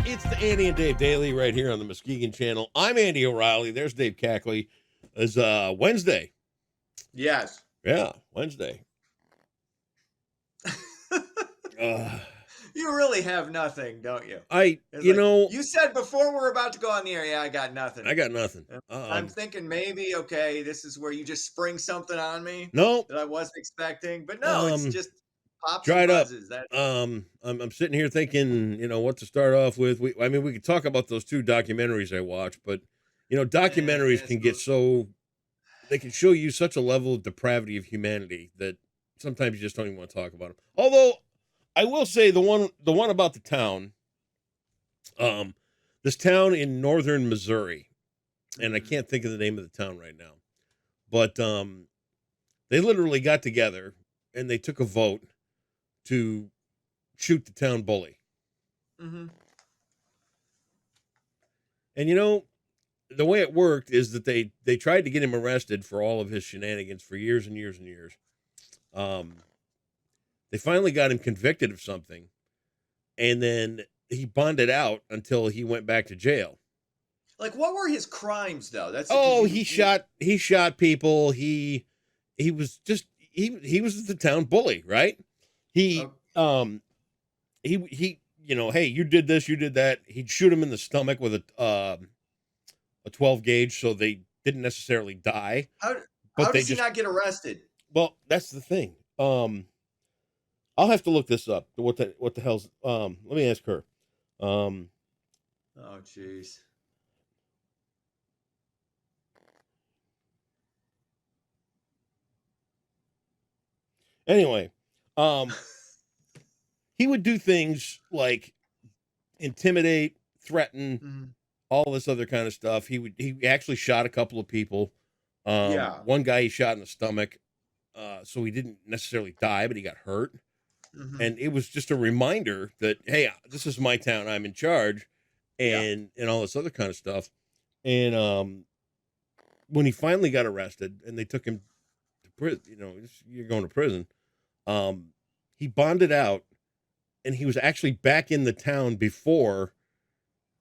It's the Andy and Dave Daily right here on the Muskegon Channel. I'm Andy O'Reilly. There's Dave Cackley. It's Wednesday. Yes. Yeah, Wednesday. You really have nothing, don't you? You said before we're about to go on the air, yeah, I got nothing. I got nothing. I'm thinking maybe, okay, this is where you just spring something on me No, that I wasn't expecting. But no, it's just pops and dried up. buzzes. That I'm sitting here thinking, what to start off with. We could talk about those two documentaries I watched, but documentaries can get they can show you such a level of depravity of humanity that sometimes you just don't even want to talk about them. Although I will say the one about the town, this town in northern Missouri, and I can't think of the name of the town right now, but they literally got together and they took a vote to shoot the town bully. Mm-hmm. And the way it worked is that they tried to get him arrested for all of his shenanigans for years and years and years. They finally got him convicted of something, and then he bonded out until he went back to jail. Like, what were his crimes, though? He shot people. He was the town bully, right? He hey, you did this, you did that. He'd shoot him in the stomach with a 12 gauge, so they didn't necessarily die. How does he not get arrested? Well, that's the thing. I'll have to look this up. What the hell's let me ask her. Oh jeez. Anyway, he would do things like intimidate, threaten, all this other kind of stuff. He actually shot a couple of people. One guy he shot in the stomach, so he didn't necessarily die, but he got hurt. Mm-hmm. And it was just a reminder that, hey, this is my town, I'm in charge, and all this other kind of stuff. And when he finally got arrested and they took him to prison, you're going to prison. He bonded out, and he was actually back in the town before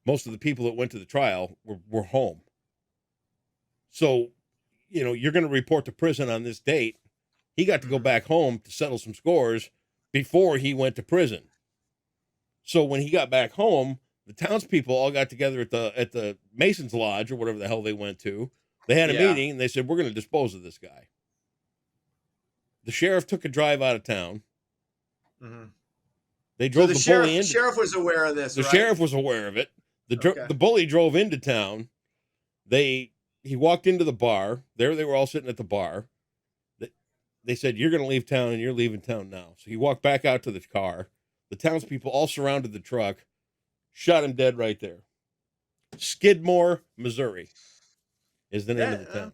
most of the people that went to the trial were home. So, you're going to report to prison on this date. He got to go back home to settle some scores before he went to prison. So when he got back home, the townspeople all got together at the Mason's Lodge or whatever the hell they went to. They had a meeting and they said, we're going to dispose of this guy. The sheriff took a drive out of town. Mm-hmm. They drove the bully in. The sheriff was aware of this. The sheriff was aware of it. The bully drove into town. He walked into the bar. There they were all sitting at the bar. They said, you're going to leave town and you're leaving town now. So he walked back out to the car. The townspeople all surrounded the truck, shot him dead right there. Skidmore, Missouri is the name of the town.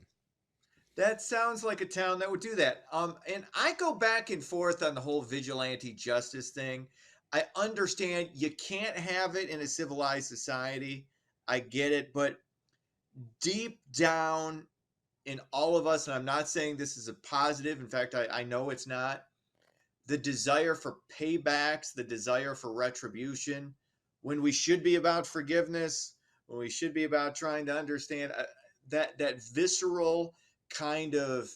That sounds like a town that would do that. And I go back and forth on the whole vigilante justice thing. I understand you can't have it in a civilized society. I get it. But deep down in all of us, and I'm not saying this is a positive. In fact, I know it's not. The desire for paybacks, the desire for retribution, when we should be about forgiveness, when we should be about trying to understand that visceral kind of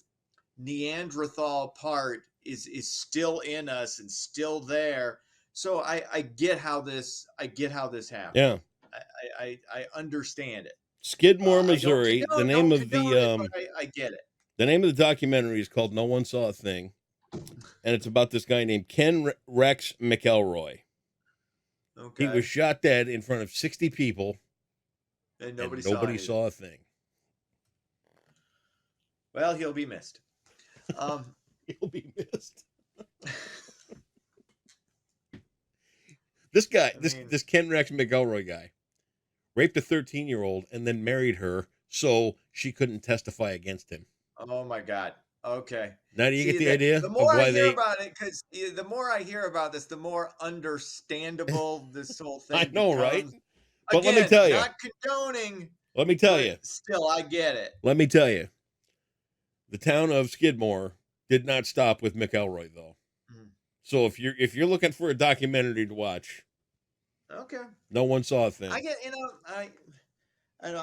Neanderthal part is still in us and still there. So I get how this happened. Yeah, I understand it. Skidmore, Missouri. I get it. The name of the documentary is called No One Saw a Thing, and it's about this guy named Ken Rex McElroy. Okay. He was shot dead in front of 60 people, and nobody saw a thing. Well, he'll be missed. He'll be missed. This guy, this Ken Rex McElroy guy, raped a 13-year-old and then married her so she couldn't testify against him. Oh my God. Okay. Now do you get the idea? The more I hear about it, because the more I hear about this, the more understandable this whole thing I know, becomes. Right? But again, let me tell you. Not condoning. Let me tell you. Still, I get it. Let me tell you. The town of Skidmore did not stop with McElroy, though. So if you're looking for a documentary to watch, Okay. No one saw a thing. I get, I know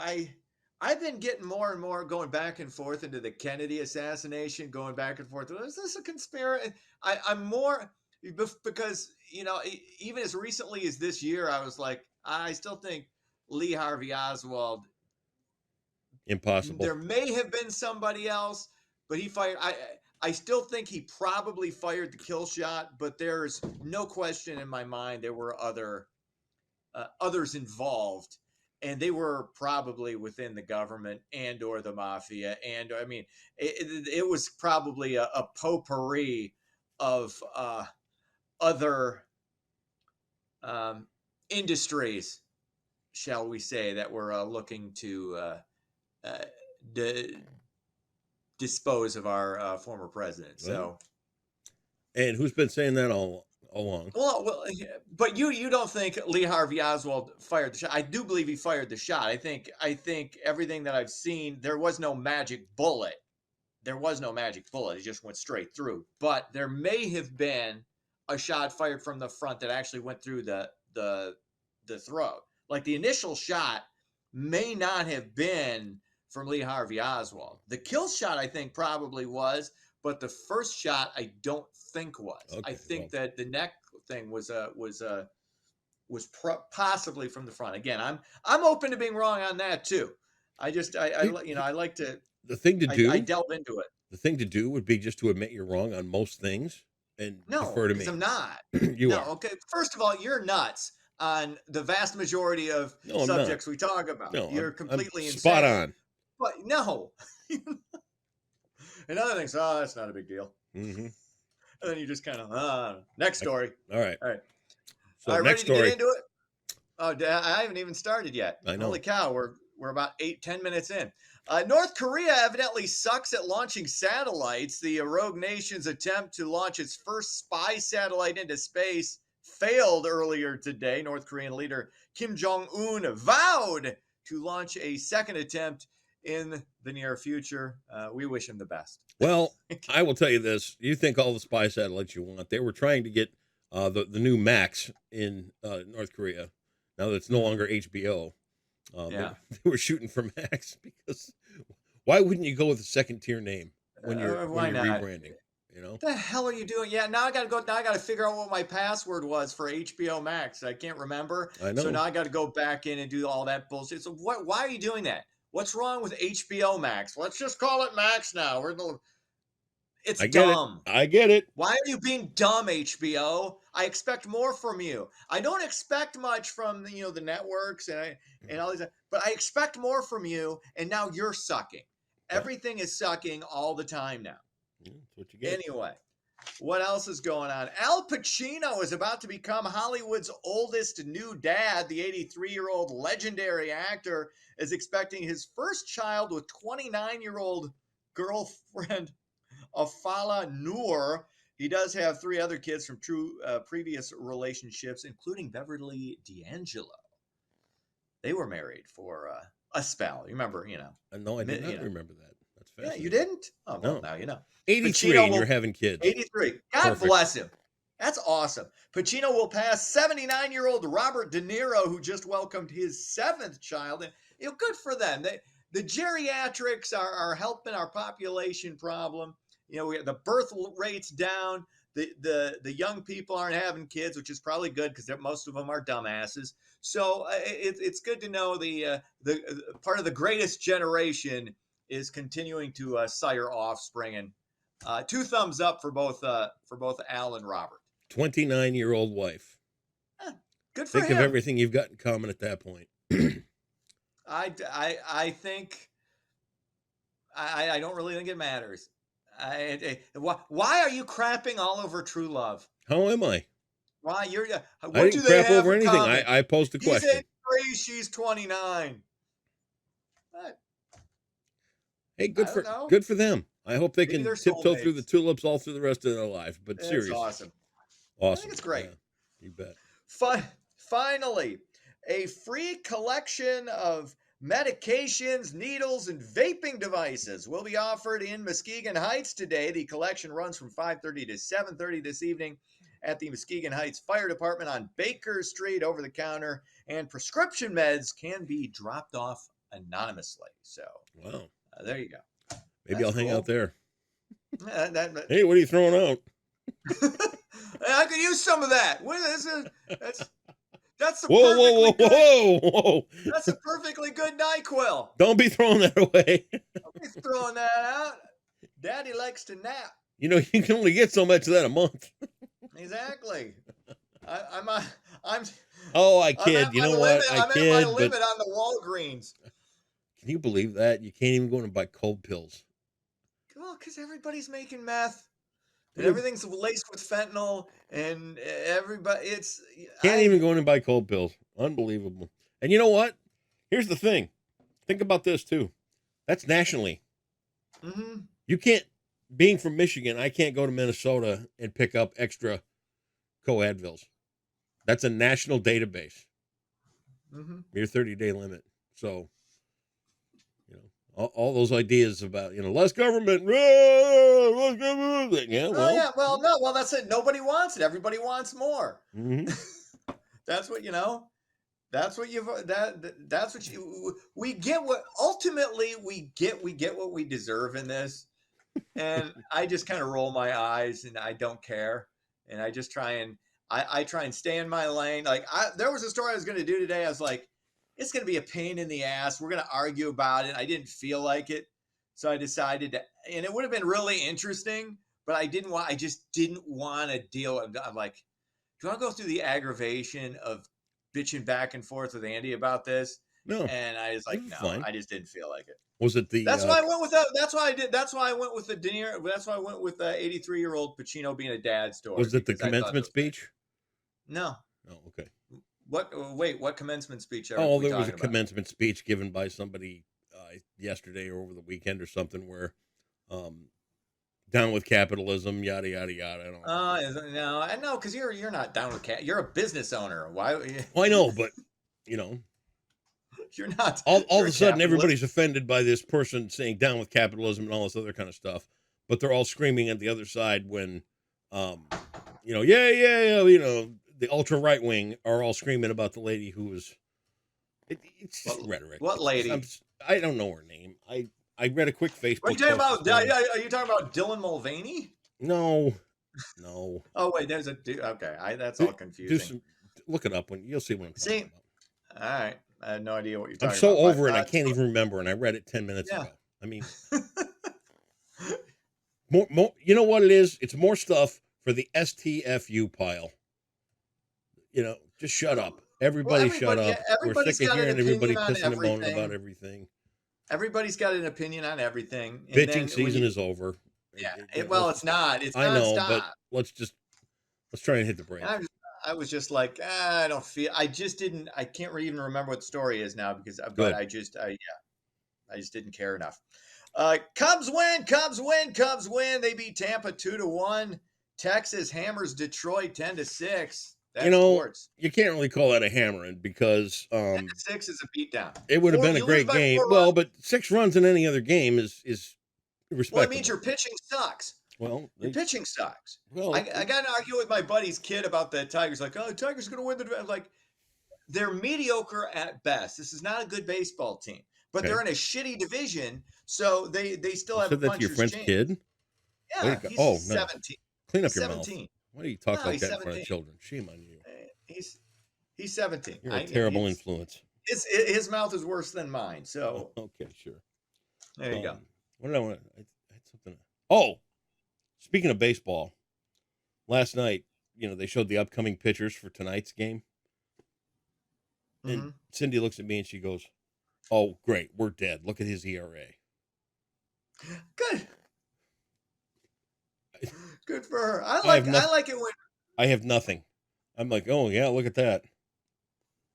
I've been getting more and more going back and forth into the Kennedy assassination, going back and forth. Is this a conspiracy? I'm more because even as recently as this year, I was like, I still think Lee Harvey Oswald. Impossible. There may have been somebody else, but he fired. I still think he probably fired the kill shot, but there's no question in my mind there were others involved, and they were probably within the government and or the mafia, and I mean it was probably a potpourri of other industries, shall we say, that were looking to dispose of our former president. So, and who's been saying that all along? Well, but you don't think Lee Harvey Oswald fired the shot? I do believe he fired the shot. I think everything that I've seen, there was no magic bullet. There was no magic bullet. It just went straight through. But there may have been a shot fired from the front that actually went through the throat. Like the initial shot may not have been from Lee Harvey Oswald. The kill shot, I think, probably was, but the first shot I don't think was. Okay, I think that the neck thing was possibly from the front. Again, I'm open to being wrong on that too. I like to. The thing to do. I delve into it. The thing to do would be just to admit you're wrong on most things and defer to me. No, I'm not. You are. Okay. First of all, you're nuts on the vast majority of subjects we talk about. No, you're completely insane. Spot on. But no. And other things, that's not a big deal. Mm-hmm. And then you just kind of, next story. All right. So next story. Ready to get into it? Oh, I haven't even started yet. I know. Holy cow, we're about 8-10 minutes in. North Korea evidently sucks at launching satellites. The rogue nation's attempt to launch its first spy satellite into space failed earlier today. North Korean leader Kim Jong-un vowed to launch a second attempt in the near future. We wish him the best. Well, I will tell you this. You think all the spy satellites you want. They were trying to get the new Max in North Korea. Now that it's no longer HBO. They were shooting for Max because why wouldn't you go with a second tier name when you're rebranding? You know, what the hell are you doing? Yeah, now I got to figure out what my password was for HBO Max. I can't remember. I know. So now I got to go back in and do all that bullshit. So why are you doing that? What's wrong with HBO Max? Let's just call it Max now. It's dumb. I get it. Why are you being dumb, HBO? I expect more from you. I don't expect much from the networks and all these, but I expect more from you. And now you're sucking. Everything is sucking all the time now. That's what you get. Anyway, what else is going on? Al Pacino is about to become Hollywood's oldest new dad. The 83-year-old legendary actor is expecting his first child with 29-year-old girlfriend Afala Noor. He does have 3 other kids from previous relationships, including Beverly D'Angelo. They were married for a spell. You remember, No, I did not remember that. That's fascinating. Yeah, you didn't? Oh, no. Well, now you know. 83 and you're having kids. 83. God bless him. That's awesome. Pacino will pass 79-year-old Robert De Niro, who just welcomed his 7th child. And, good for them. The geriatrics are helping our population problem. We have the birth rates down. The young people aren't having kids, which is probably good because most of them are dumbasses. So it's good to know the part of the greatest generation is continuing to sire offspring. And 2 thumbs up for both Al and Robert. 29-year-old wife. Good for him. Think of everything you've got in common at that point. I think I don't really think it matters. Why are you crapping all over True Love? How am I? Why you're? What I didn't do they crap have over in anything. common? I posed a question. He's 83, she's 29. Hey, good for them. I hope they can tiptoe through the tulips all through the rest of their life. But seriously, awesome. I think it's great. Yeah, you bet. Finally, a free collection of medications, needles, and vaping devices will be offered in Muskegon Heights today. The collection runs from 5:30 to 7:30 this evening at the Muskegon Heights Fire Department on Baker Street over the counter, and prescription meds can be dropped off anonymously. So, wow, there you go. Maybe I'll hang out there. Hey, what are you throwing out? I could use some of that. That's the whoa. That's a perfectly good NyQuil. Don't be throwing that away. Don't be throwing that out. Daddy likes to nap. You can only get so much of that a month. Exactly. I'm I kid. You know what? I'm at my limit on the Walgreens. Can you believe that? You can't even go in and buy cold pills. Well, because everybody's making meth. And everything's laced with fentanyl, and everybody, can't even go in and buy cold pills. Unbelievable. And you know what? Here's the thing. Think about this too. That's nationally. Mm-hmm. You can't, being from Michigan, I can't go to Minnesota and pick up extra co-Advils. That's a national database. Mm-hmm. Your 30-day limit. So, all those ideas about, less government. Yeah, well, that's it. Nobody wants it. Everybody wants more. Mm-hmm. That's what, we get what we deserve in this. And I just kind of roll my eyes and I don't care. And I just try and, I try and stay in my lane. Like there was a story I was going to do today. I was like, it's going to be a pain in the ass. We're going to argue about it. I didn't feel like it. So I decided to, and it would have been really interesting, but I just didn't want to deal. I'm like, do I go through the aggravation of bitching back and forth with Andy about this? No. And I was like, no, fine. I just didn't feel like it. Was it the? That's why I went with that. That's why I did. That's why I went with the De Niro. That's why I went with the 83-year-old Pacino being a dad story. Was it the commencement speech? No. Oh, okay. What commencement speech? There was a commencement speech given by somebody yesterday or over the weekend or something where, down with capitalism, yada yada yada. I don't know. I know because you're not down with you're a business owner. Why? Well, I know, but you're not. All of a sudden, everybody's offended by this person saying down with capitalism and all this other kind of stuff, but they're all screaming at the other side when, the ultra right wing are all screaming about the lady who was. It's just rhetoric. What lady? I don't know her name. I read a quick Facebook. Are you talking about? Are you talking about Dylan Mulvaney? No. Oh wait, there's a okay. That's all confusing. Look it up when you'll see what I'm talking about. All right, I have no idea what you're talking about. I'm so over it. I can't even remember, and I read it 10 minutes ago. I mean, more. You know what it is? It's more stuff for the STFU pile. Just shut up. Everybody shut up. We're sick of hearing everybody pissing and moaning about everything. Everybody's got an opinion on everything. Bitching season is over. Yeah. It's not. It's I know, but let's try and hit the brake. I was just like, I don't feel. I can't even remember what the story is now but I just didn't care enough. Cubs win. They beat Tampa 2-1. Texas hammers Detroit 10-6. That's sports. You can't really call that a hammering because 10-6 is a beatdown. It would have been a great game. Well, but 6 runs in any other game is respectable. Well, it means your pitching sucks. Well, your pitching sucks. Well, I got to argue with my buddy's kid about the Tigers. Like, Tigers are going to win the. Like, they're mediocre at best. This is not a good baseball team, but they're in a shitty division, so they still have a puncher's chance. Your friend's kid? Yeah, he's 17. Clean up your mouth. Why do you talk like that in front of children? Shame on you. He's 17. You're a terrible influence. His mouth is worse than mine. So okay, sure. There you go. What did I want? I had something. Oh, speaking of baseball, last night, they showed the upcoming pitchers for tonight's game, and Cindy looks at me and she goes, "Oh, great, we're dead. Look at his ERA." Good. Good for her. I like it when I have nothing. I'm like, oh yeah, look at that.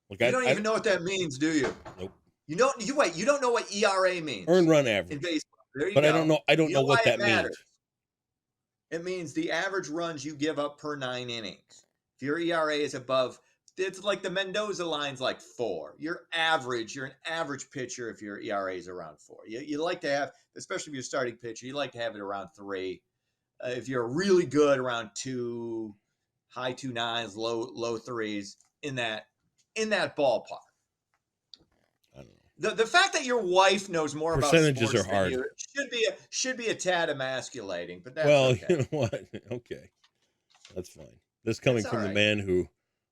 Like, you don't even know what that means, do you? Nope. You don't know what ERA means. Earned run average. In baseball. There you go. I don't know what that means. It means the average runs you give up per 9 innings. If your ERA is above, it's like the Mendoza line's like 4. You're an average pitcher if your ERA is around 4. You like to have, especially if you're a starting pitcher, you like to have it around 3. If you're really good, around 2, high 2.9s, low 3s in that ballpark. I don't know. The fact that your wife knows more Percentages about sports are hard. than you should be a tad emasculating, but that's well, okay. You know what? Okay, that's fine. This coming from the man who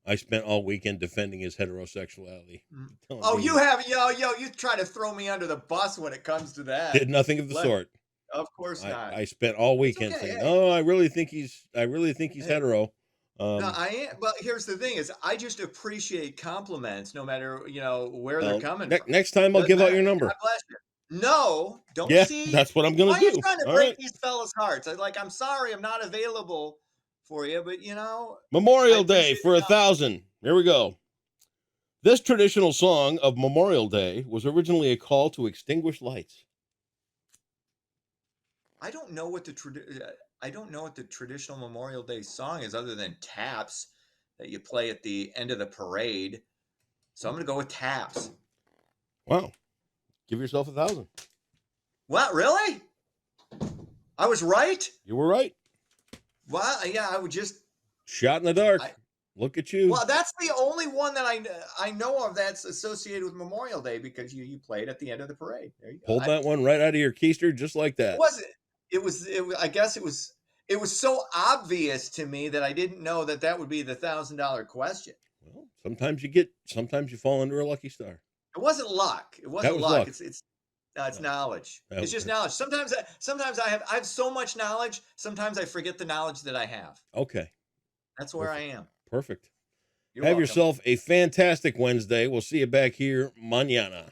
I spent all weekend defending his heterosexuality. Oh, you have you try to throw me under the bus when it comes to that. Did nothing of the sort. Of course not. I spent all weekend saying, "Oh, I really think he's hetero." No, I am. Well, here's the thing: is I just appreciate compliments, no matter where they're coming from. Next time, I'll give out your number. God bless you. No, don't see. That's what I'm gonna Why do. are you trying to break these fellas' hearts? I'm sorry, I'm not available for you, but Memorial Day for 1,000. Here we go. This traditional song of Memorial Day was originally a call to extinguish lights. I don't know what the traditional Memorial Day song is, other than Taps that you play at the end of the parade. So I'm going to go with Taps. Wow. Give yourself 1,000. What? Really? I was right? You were right. Well, yeah, I would just... Shot in the dark. Look at you. Well, that's the only one that I know of that's associated with Memorial Day, because you played at the end of the parade. There you go. Pulled that one right out of your keister just like that. It was I guess it was so obvious to me that I didn't know that would be the $1,000 question. Well, sometimes you fall under a lucky star. It wasn't luck. It wasn't luck. It's knowledge. It's just knowledge. Sometimes I have so much knowledge. Sometimes I forget the knowledge that I have. Okay. That's where I am. Perfect. You're Have welcome. yourself a fantastic Wednesday. We'll see you back here mañana.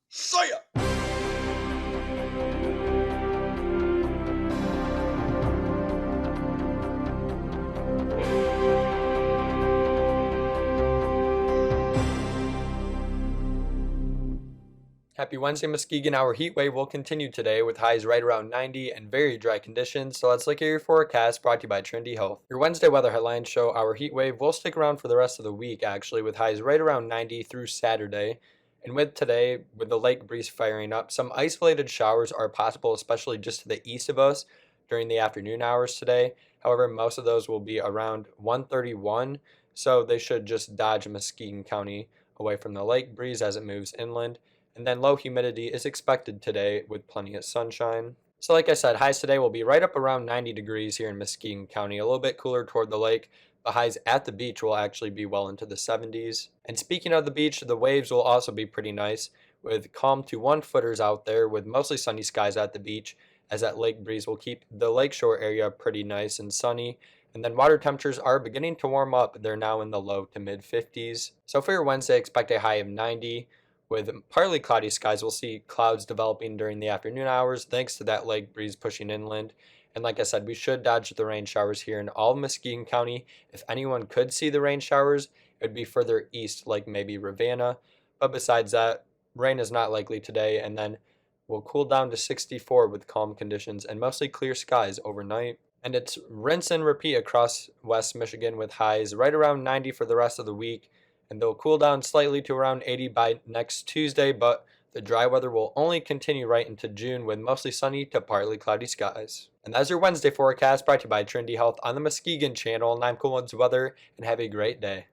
See ya. Happy Wednesday, Muskegon. Our heat wave will continue today with highs right around 90 and very dry conditions. So let's look at your forecast, brought to you by Trinity Health. Your Wednesday weather headlines show our heat wave will stick around for the rest of the week, actually, with highs right around 90 through Saturday. And with today, with the lake breeze firing up, some isolated showers are possible, especially just to the east of us during the afternoon hours today. However, most of those will be around 131, so they should just dodge Muskegon County away from the lake breeze as it moves inland. And then low humidity is expected today with plenty of sunshine. So like I said, highs today will be right up around 90 degrees here in Muskegon County, a little bit cooler toward the lake. The highs at the beach will actually be well into the 70s. And speaking of the beach, the waves will also be pretty nice with calm to 1-footers out there with mostly sunny skies at the beach, as that lake breeze will keep the lakeshore area pretty nice and sunny. And then water temperatures are beginning to warm up. They're now in the low to mid 50s. So for your Wednesday, expect a high of 90. With partly cloudy skies, we'll see clouds developing during the afternoon hours thanks to that lake breeze pushing inland. And like I said, we should dodge the rain showers here in all of Muskegon County. If anyone could see the rain showers, it would be further east, like maybe Ravenna. But besides that, rain is not likely today, and then we'll cool down to 64 with calm conditions and mostly clear skies overnight. And it's rinse and repeat across West Michigan with highs right around 90 for the rest of the week. And they'll cool down slightly to around 80 by next Tuesday, but the dry weather will only continue right into June with mostly sunny to partly cloudy skies. And that's your Wednesday forecast, brought to you by Trinity Health on the Muskegon channel. And I'm Cool Woods Weather, and have a great day.